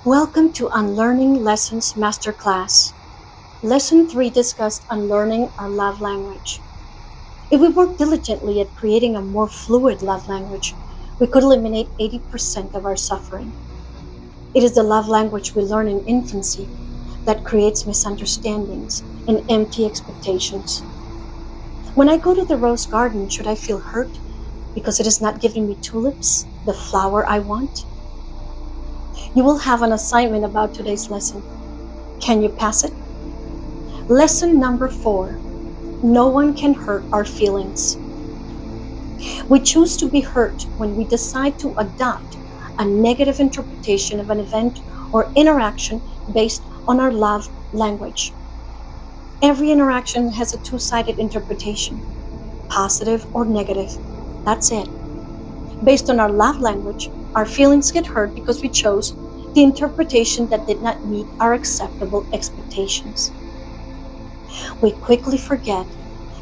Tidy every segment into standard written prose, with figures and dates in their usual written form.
Welcome to Unlearning Lessons Masterclass. Lesson 3 discussed unlearning our love language. If we work diligently at creating a more fluid love language, we could eliminate 80% of our suffering. It is the love language we learn in infancy that creates misunderstandings and empty expectations. When I go to the rose garden, should I feel hurt because it is not giving me tulips, the flower I want? You will have an assignment about today's lesson. Can you pass it? Lesson number 4. No one can hurt our feelings. We choose to be hurt when we decide to adopt a negative interpretation of an event or interaction based on our love language. Every interaction has a two-sided interpretation, positive or negative. That's it. Based on our love language, our feelings get hurt because we chose the interpretation that did not meet our acceptable expectations. We quickly forget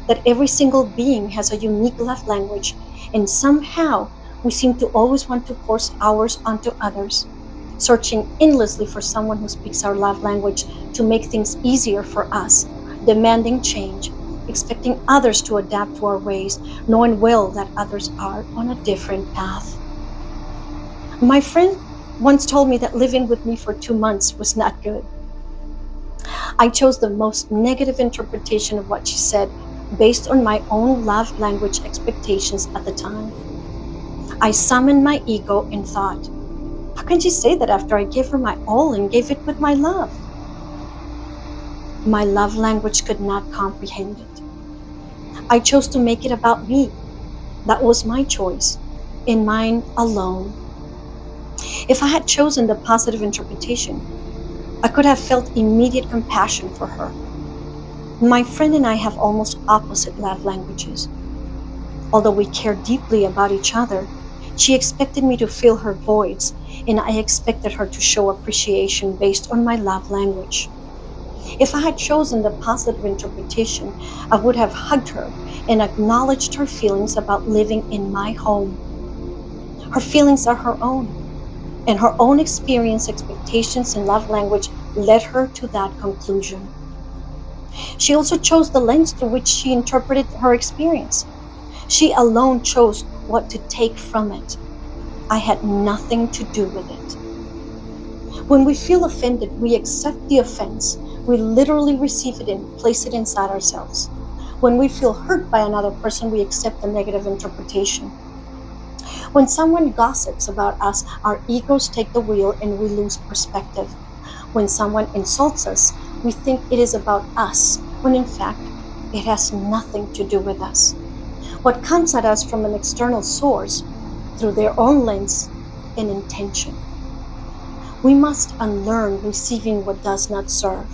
that every single being has a unique love language, and somehow we seem to always want to force ours onto others, searching endlessly for someone who speaks our love language to make things easier for us, demanding change, expecting others to adapt to our ways, knowing well that others are on a different path. My friend once told me that living with me for 2 months was not good. I chose the most negative interpretation of what she said based on my own love language expectations at the time. I summoned my ego and thought, how can she say that after I gave her my all and gave it with my love? My love language could not comprehend it. I chose to make it about me. That was my choice, and mine alone. If I had chosen the positive interpretation, I could have felt immediate compassion for her. My friend and I have almost opposite love languages. Although we care deeply about each other, she expected me to fill her voids, and I expected her to show appreciation based on my love language. If I had chosen the positive interpretation, I would have hugged her and acknowledged her feelings about living in my home. Her feelings are her own, and her own experience, expectations, and love language led her to that conclusion. She also chose the lens through which she interpreted her experience. She alone chose what to take from it. I had nothing to do with it. When we feel offended, we accept the offense. We literally receive it and place it inside ourselves. When we feel hurt by another person, we accept the negative interpretation. When someone gossips about us, our egos take the wheel and we lose perspective. When someone insults us, we think it is about us, when in fact, it has nothing to do with us. What comes at us from an external source, through their own lens and intention. We must unlearn receiving what does not serve.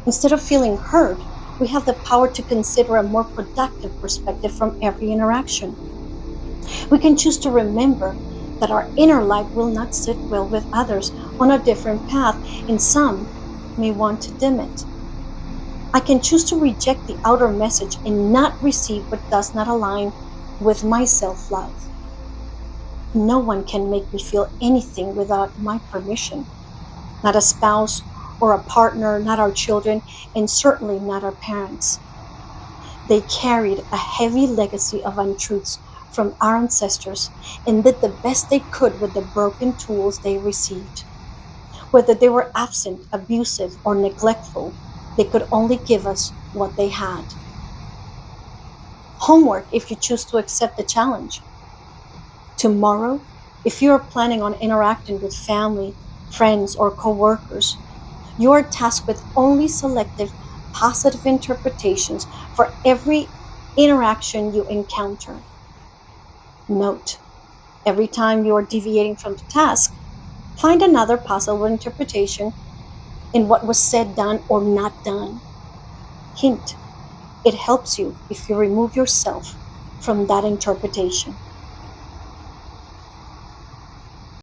Instead of feeling hurt, we have the power to consider a more productive perspective from every interaction. We can choose to remember that our inner light will not sit well with others on a different path, and some may want to dim it. I can choose to reject the outer message and not receive what does not align with my self-love. No one can make me feel anything without my permission. Not a spouse or a partner, not our children, and certainly not our parents. They carried a heavy legacy of untruths from our ancestors and did the best they could with the broken tools they received. Whether they were absent, abusive, or neglectful, they could only give us what they had. Homework if you choose to accept the challenge. Tomorrow, if you are planning on interacting with family, friends, or co-workers, you are tasked with only selective positive interpretations for every interaction you encounter. Note, every time you are deviating from the task, find another possible interpretation in what was said, done, or not done. Hint, it helps you if you remove yourself from that interpretation.